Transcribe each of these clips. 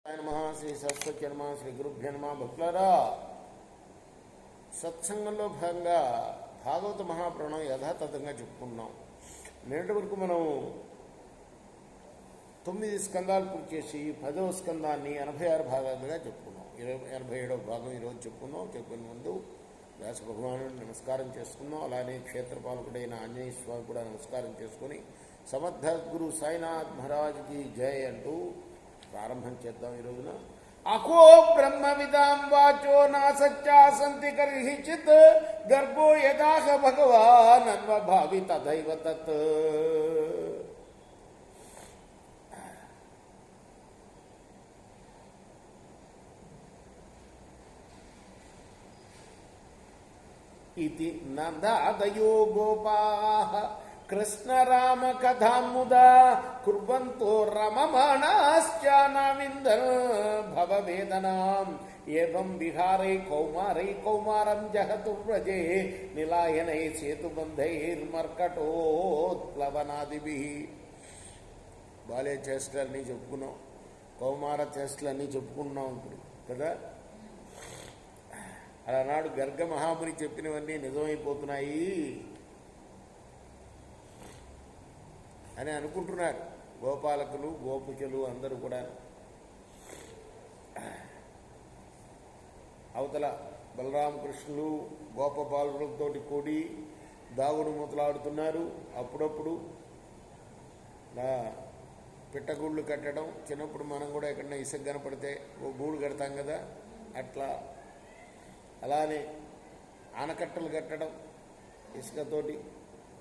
నమః శ్రీ సరస్వతి నమః శ్రీ గురుభ్యో నమః. భక్తులారా, సత్సంగంలో భాగంగా భాగవత మహాపురాణం యథాతథంగా చెప్పుకున్నాం. నేటి వరకు మనం 9 స్కందాలు పూర్తి చేసి 10వ స్కందాన్ని 86 భాగాలుగా చెప్పుకున్నాం. 87వ భాగం ఈరోజు చెప్పుకున్నాం. చెప్పుకునే ముందు వ్యాస భగవానుడిని నమస్కారం చేసుకున్నాం. అలానే క్షేత్రపాలకుడైన ఆంజనేయ స్వామి కూడా నమస్కారం చేసుకుని సమర్థ గురు సాయినాథ్ మహారాజ్కి జై అంటూ ప్రారంభం చేద్దాం. ఈ రోజున అకో బ్రహ్మ విదాం వాచో నా సత్యా సంతి కర్హిచిత్ గర్భో యదాహ భగవాన్ అన్వభావి తథైవ తత్. ఇతి నందాదయో గోపాః కృష్ణరామ కథాముదా కుర్వంతో రమమాణాశ్చానావిందన్ భవవేదనాం ఏవం విహారై కౌమారై కౌమారం జహతుర్వ్రజే నిలాయనై సేతుబంధైర్మర్కటోత్ప్లవనాదిభిః. బాల్య చేష్టలన్నీ చెప్పుకున్నాం, కౌమార చేష్టలన్నీ చెప్పుకున్నాం ఇప్పుడు కదా. అలానాడు గర్గ మహాముని చెప్పినవన్నీ నిజమైపోతున్నాయి అని అనుకుంటున్నారు గోపాలకులు గోపికలు అందరూ కూడా. అవతల బలరామకృష్ణులు గోపబాలులతో కూడి దాగుడు మూతలాడుతున్నారు. అప్పుడప్పుడు పిట్టగూళ్ళు కట్టడం, చిన్నప్పుడు మనం కూడా ఎక్కడన్నా ఇసుక కనపడితే ఓ గూడు కడతాం కదా, అట్లా అలానే ఆనకట్టలు కట్టడం, ఇసుకతోటి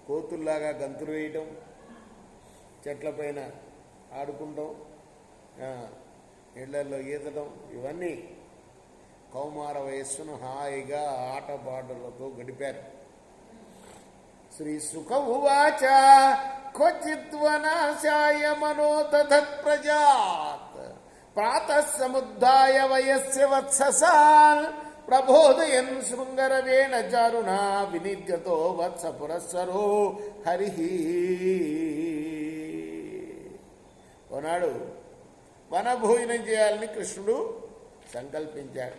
కోతుల్లాగా గంతులు వేయటం, చెట్లపైన ఆడుకుంటాం, ఇళ్లల్లో ఈదడం, ఇవన్నీ కౌమార వయస్సును హాయిగా ఆటపాటలతో గడిపారు. శ్రీ సుఖ ఉవాచ క్వచిద్వనాశాయ మనో దధత్ ప్రజాత్ ప్రాతః సముద్ధాయ వయస్య వత్ససాన్ ప్రబోధయన్ శృంగరవేణ చారుణా వినిత్యతో వత్స పురస్సరో హరి. ఒకనాడు వనభోజనం చేయాలని కృష్ణుడు సంకల్పించాడు.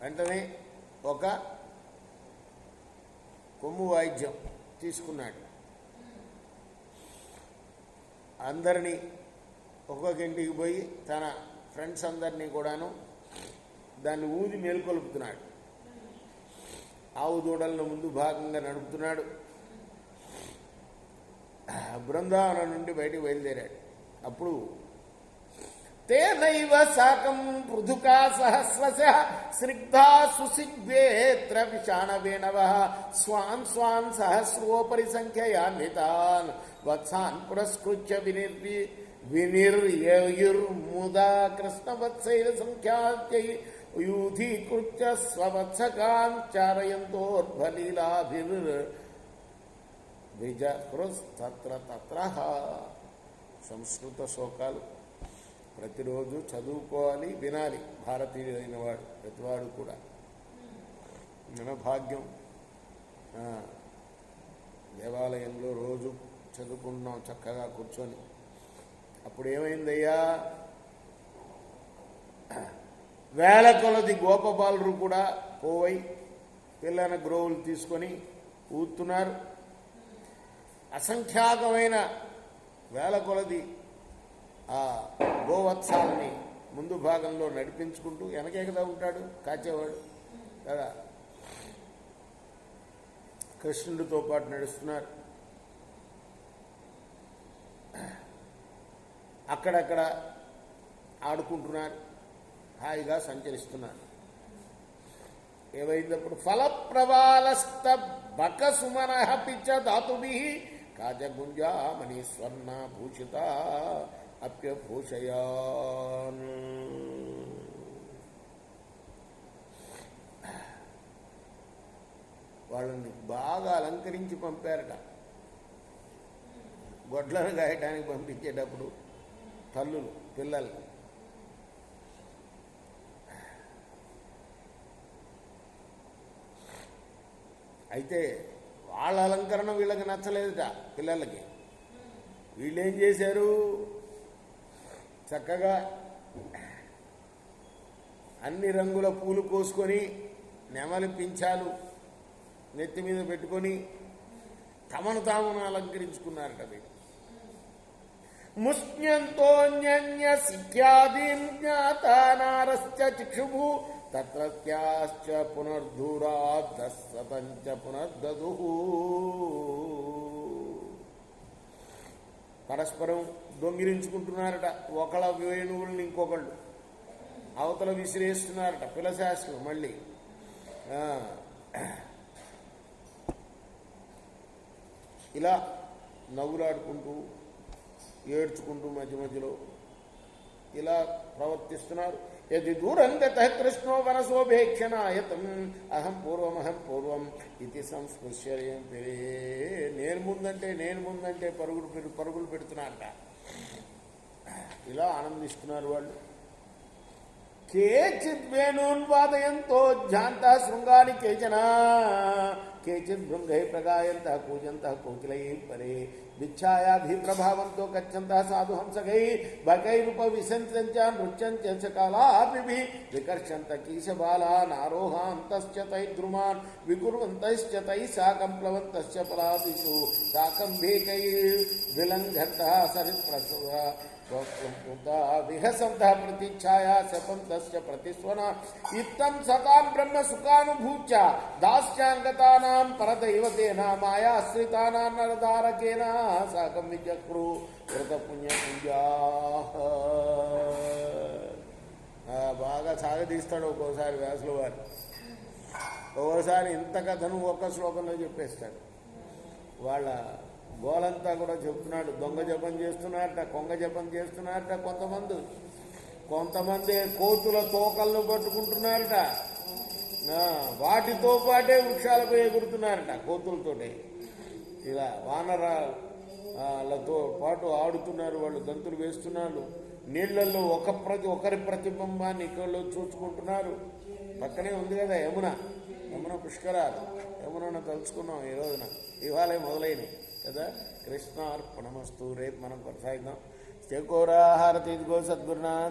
వెంటనే ఒక కొమ్ము వాయిద్యం తీసుకున్నాడు. అందరినీ ఒక్కొక్క ఇంటికి పోయి తన ఫ్రెండ్స్ అందరినీ కూడాను దాన్ని ఊది మేల్కొలుపుతున్నాడు. ఆవు దూడలను ముందు భాగంగా నడుపుతున్నాడు. బృందావనం నుండి బయటికి బయలుదేరాడు. అప్పుడు తేనైవ సాకం పృథుకా సహస్రశః స్నిగ్ధా సుసిగ్వేత్ర విషాణవేణవః స్వాన్ స్వాన్ సహస్రోపరి సంఖ్యయాన్వితాన్ వత్సాన్ పురస్కృత్య వినిర్యయుర్ముదా కృష్ణవత్సైర సంఖ్యాత్యై యూధీకృత్య స్వవత్సకాన్ చారయంతోర్భలీలాభిర్విజహృస్తత్ర తత్ర. సంస్కృత శ్లోకాలు ప్రతిరోజు చదువుకోవాలి, వినాలి. భారతీయుడైన వాడు ప్రతివాడు కూడా మన భాగ్యం. దేవాలయంలో రోజు చదువుకుంటున్నాం చక్కగా కూర్చొని. అప్పుడు ఏమైందయ్యా, వేల కొలది గోపబాలురు కూడా పోవై పిల్లన గ్రోవులు తీసుకొని ఊతున్నారు. అసంఖ్యాకమైన వేల కొలది ఆ గోవత్సాలని ముందు భాగంలో నడిపించుకుంటూ, వెనకే కదా ఉంటాడు కాచేవాడు కదా, కృష్ణుడితో పాటు నడుస్తున్నారు. అక్కడక్కడ ఆడుకుంటున్నారు, హాయిగా సంచరిస్తున్నారు. ఏమైందప్పుడు ఫలప్రవాలస్త బకసుమన పిచ్చ ధాతుభిః కాజగుంజామణి స్వర్ణ భూషిత అప్యభూషయాన్. వాళ్ళని బాగా అలంకరించి పంపారట. గొడ్లను గాయటానికి పంపించేటప్పుడు తల్లులు పిల్లలు అయితే వాళ్ళ అలంకరణ వీళ్ళకి నచ్చలేదుట పిల్లలకి. వీళ్ళేం చేశారు, చక్కగా అన్ని రంగుల పూలు కోసుకొని నెమలి పించాలు నెత్తి మీద పెట్టుకొని తమను తామును అలంకరించుకున్నారట వీళ్ళు. ముష్ణ్యంతోన్య సిఖ్యాదీం జ్ఞాతానారశ్చ చిక్షుభు తత్రత్యాశ్చ పునర్ధూరాద్ధస్సతంచ పునర్దదు. పరస్పరం దొంగిలించుకుంటున్నారట. ఒకళ్ళ వేణువుల్ని ఇంకొకళ్ళు అవతల విసిరేస్తున్నారట పిలశాస్త్రం. మళ్ళీ ఇలా నవ్వులాడుకుంటూ ఏడ్చుకుంటూ మధ్య మధ్యలో ఇలా ప్రవర్తిస్తున్నారు. యది దూరం గత కృష్ణో వనసోభేక్షణాయతం అహం పూర్వం ఇది సంస్పృశ్యం పెరే. నేను ముందంటే పరుగులు పెడుతున్నారట. ఇలా ఆనందిస్తున్నారు వాళ్ళు. కేచిత్ వేణూన్వాదయంతో ఝాంత శృంగాని కేచిత్ భృంగై ప్రగాయంత కూజంత కోకిలై పరే విచ్ఛాయాభిప్రభావంతో గచ్చంత సాధు హంసకై బకైరుప విశంచ నృత్యంచ కాలాపి వికర్షంత కీశబాలా నారోహాంతశ్చ తైద్రుమాన్ వికుర్వంతశ్చ తై సాకం ప్లవంతశ్చ పలాదిషు సాకం భేకై విలంఘంత సరిత్ప్రసవ విహసంత ప్రతిఛాయా శపంతశ్చ ప్రతిస్వన ఇత్తం సతాం బ్రహ్మ సుఖానుభూత్య దాస్యాంగతానాం పరదైవతేన మాయాశ్రితానాం నరదారకేన సాకం విచక్రు కృత పుణ్యపుంజా. బాగా సాగదీస్తాడు ఒక్కోసారి వ్యాసుల వారు. ఒక్కోసారి ఇంత కథను ఒక్క శ్లోకంలో చెప్పేస్తాడు. వాళ్ళ గోలంతా కూడా చెప్తున్నాడు. దొంగ జపం చేస్తున్నారట, కొంగ జపం చేస్తున్నారట. కొంతమంది కోతుల తోకలను పట్టుకుంటున్నారట. వాటితో పాటే వృక్షాలపై ఎగురుతున్నారట కోతులతోటే. ఇలా వానరాలతో పాటు ఆడుతున్నారు వాళ్ళు, గంతులు వేస్తున్నారు. నీళ్లలో ఒకరి ప్రతిబింబాన్ని ఇక్కడ చూసుకుంటున్నారు. పక్కనే ఉంది కదా యమున పుష్కరాలు. యమునను తలుచుకున్నాం ఈ రోజున, ఇవాళే మొదలైనవి కదా. కృష్ణార్పణమస్తు. రేపు మనం కొనసాగిద్దాం. చకోరా హారతి ఇదిగో సద్గురునాథ్.